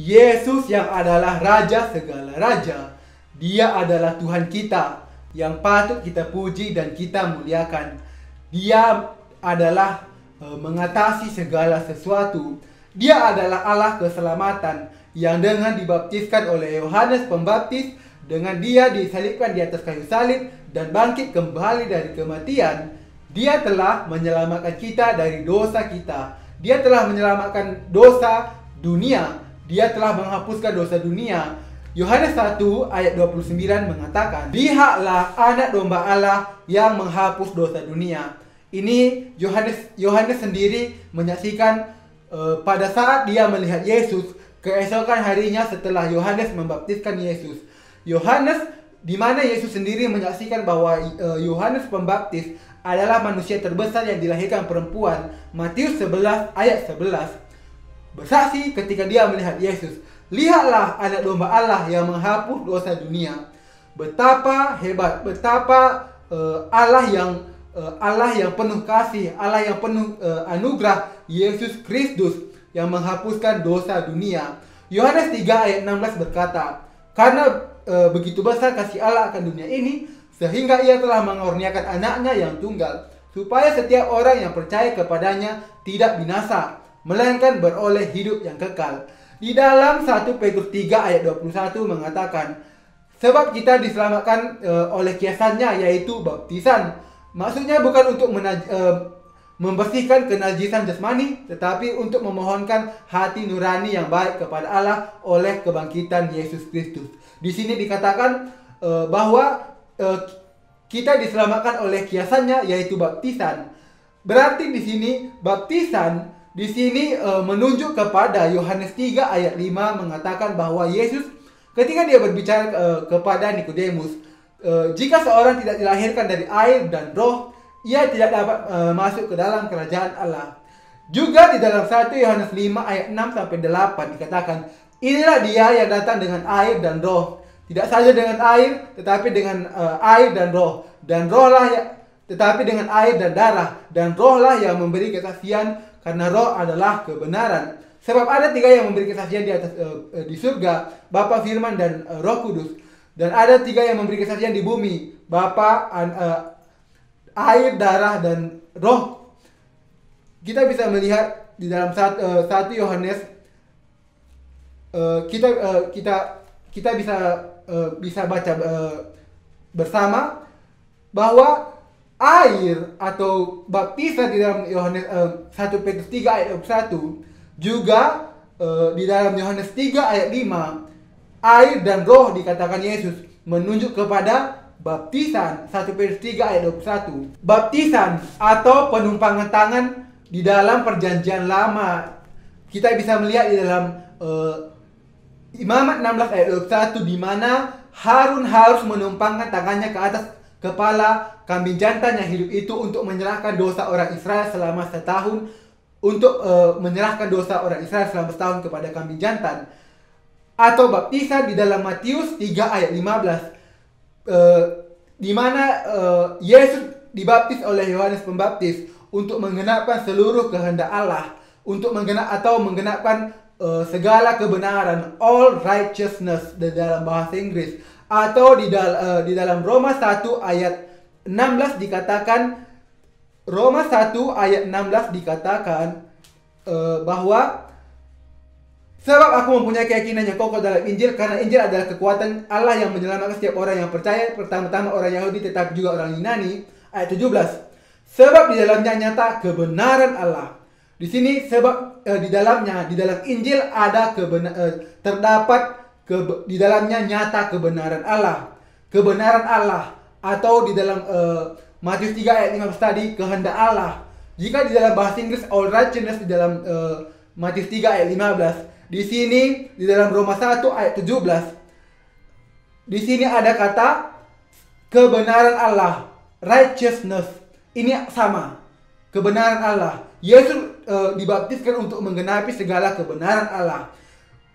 Yesus yang adalah Raja segala Raja, Dia adalah Tuhan kita yang patut kita puji dan kita muliakan. Dia adalah mengatasi segala sesuatu. Dia adalah Allah keselamatan yang dengan dibaptiskan oleh Yohanes Pembaptis, dengan Dia disalibkan di atas kayu salib dan bangkit kembali dari kematian, Dia telah menyelamatkan kita dari dosa kita. Dia telah menyelamatkan dosa dunia. Dia telah menghapuskan dosa dunia. Yohanes 1 ayat 29 mengatakan, "Lihatlah anak domba Allah yang menghapus dosa dunia." Ini Yohanes sendiri menyaksikan pada saat dia melihat Yesus keesokan harinya setelah Yohanes membaptiskan Yesus. Di mana Yesus sendiri menyaksikan bahwa Yohanes Pembaptis adalah manusia terbesar yang dilahirkan perempuan. Matius 11 ayat 11 bersaksi ketika dia melihat Yesus, "Lihatlah anak domba Allah yang menghapus dosa dunia." Betapa hebat, betapa Allah yang penuh kasih, Allah yang penuh anugerah, Yesus Kristus yang menghapuskan dosa dunia. Yohanes 3 ayat 16 berkata, "Karena begitu besar kasih Allah akan dunia ini, sehingga Ia telah mengurniakan anaknya yang tunggal, supaya setiap orang yang percaya kepadanya tidak binasa, melainkan beroleh hidup yang kekal." Di dalam 1 Petrus 3 ayat 21 mengatakan, "Sebab kita diselamatkan oleh kiasannya, yaitu baptisan." Maksudnya bukan untuk membersihkan kenajisan jasmani, tetapi untuk memohonkan hati nurani yang baik kepada Allah oleh kebangkitan Yesus Kristus. Di sini dikatakan bahwa kita diselamatkan oleh kiasannya, yaitu baptisan. Berarti di sini baptisan menunjuk kepada Yohanes 3 ayat 5 mengatakan bahwa Yesus ketika dia berbicara kepada Nikodemus, jika seorang tidak dilahirkan dari air dan roh, ia tidak dapat masuk ke dalam kerajaan Allah. Juga di dalam 1 Yohanes 5 ayat 6 sampai 8 dikatakan, "Inilah Dia yang datang dengan air dan roh, tidak saja dengan air, tetapi dengan air dan roh, dan rohlah tetapi dengan air dan darah, dan rohlah yang memberi kesaksian, karena roh adalah kebenaran." Sebab ada 3 yang memberi kesaksian di surga, Bapa, Firman, dan Roh Kudus. Dan ada 3 yang memberi kesaksian di bumi, Bapa, air, darah, dan roh. Kita bisa melihat di dalam 1 Yohanes, kita bisa baca bersama bahwa air atau baptisan di dalam Yohanes 1 Petrus 3 ayat 1, juga di dalam Yohanes 3 ayat 5, air dan roh dikatakan Yesus menunjuk kepada baptisan. 1 Petrus 3 ayat 21. Baptisan atau penumpangan tangan di dalam perjanjian lama. Kita bisa melihat di dalam Imamat 16 ayat 21, di mana Harun harus menumpangkan tangannya ke atas kepala kambing jantan yang hidup itu untuk menyerahkan dosa orang Israel selama setahun, kepada kambing jantan. Atau baptisan di dalam Matius 3 ayat 15, di mana Yesus dibaptis oleh Yohanes Pembaptis untuk menggenapkan seluruh kehendak Allah, untuk menggenapkan segala kebenaran, all righteousness di dalam bahasa Inggris. Atau di dalam Roma 1 ayat 16 dikatakan, bahwa "Sebab aku mempunyai keyakinan yang kokoh dalam Injil, karena Injil adalah kekuatan Allah yang menyelamatkan setiap orang yang percaya, pertama-tama orang Yahudi tetapi juga orang Yunani." Ayat 17, "Sebab di dalamnya nyata kebenaran Allah." Di sini di dalam Injil ada di dalamnya nyata kebenaran Allah. Kebenaran Allah, atau di dalam Matius 3 ayat 15 tadi, kehendak Allah. Jika di dalam bahasa Inggris all righteousness di dalam Matius 3 ayat 15. Di sini di dalam Roma 1 ayat 17, di sini ada kata kebenaran Allah, righteousness. Ini sama, kebenaran Allah. Yesus dibaptiskan untuk menggenapi segala kebenaran Allah,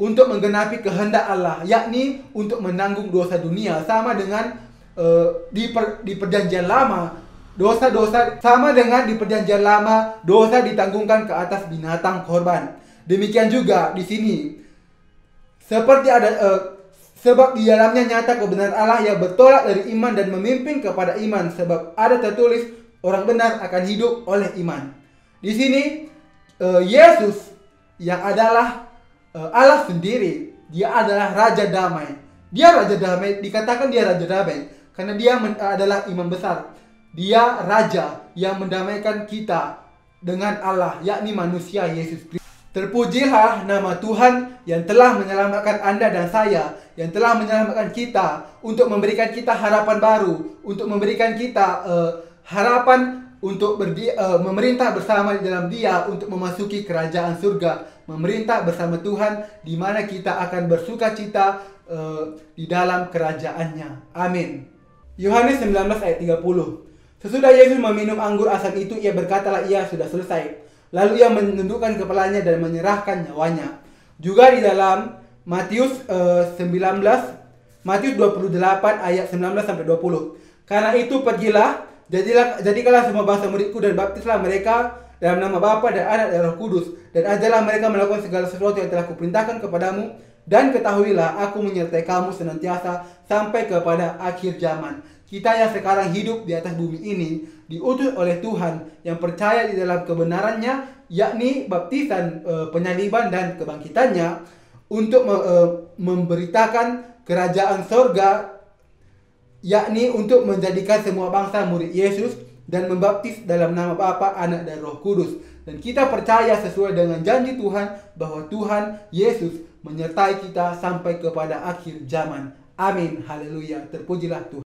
untuk menggenapi kehendak Allah, yakni untuk menanggung dosa dunia. Sama dengan di perjanjian lama, dosa ditanggungkan ke atas binatang korban. Demikian juga di sini Seperti ada sebab di dalamnya nyata kebenaran Allah yang bertolak dari iman dan memimpin kepada iman. Sebab ada tertulis, orang benar akan hidup oleh iman. Di sini Yesus yang adalah Allah sendiri, dia adalah Raja Damai. Dia Raja Damai, dikatakan dia Raja Damai karena dia adalah imam besar. Dia Raja yang mendamaikan kita dengan Allah, yakni manusia Yesus Kristus. Terpujilah nama Tuhan yang telah menyelamatkan Anda dan saya, yang telah menyelamatkan kita untuk memberikan kita harapan baru, untuk memberikan kita harapan untuk memerintah bersama di dalam Dia untuk memasuki kerajaan surga, memerintah bersama Tuhan di mana kita akan bersukacita di dalam kerajaannya. Amin. Yohanes 19 ayat 30. Sesudah Yesus meminum anggur asam itu, ia berkatalah, ia sudah selesai. Lalu ia menundukkan kepalanya dan menyerahkan nyawanya. Juga di dalam Matius 28 ayat 19 sampai 20. Karena itu pergilah, jadikanlah semua bangsa muridku dan baptislah mereka dalam nama Bapa dan Anak dan Roh Kudus, dan ajarlah mereka melakukan segala sesuatu yang telah kuperintahkan kepadamu, dan ketahuilah aku menyertai kamu senantiasa sampai kepada akhir zaman. Kita yang sekarang hidup di atas bumi ini diutus oleh Tuhan yang percaya di dalam kebenarannya, yakni baptisan, penyaliban dan kebangkitannya, untuk memberitakan kerajaan sorga, yakni untuk menjadikan semua bangsa murid Yesus dan membaptis dalam nama Bapa, Anak dan Roh Kudus. Dan kita percaya sesuai dengan janji Tuhan bahwa Tuhan Yesus menyertai kita sampai kepada akhir zaman. Amin. Haleluya. Terpujilah Tuhan.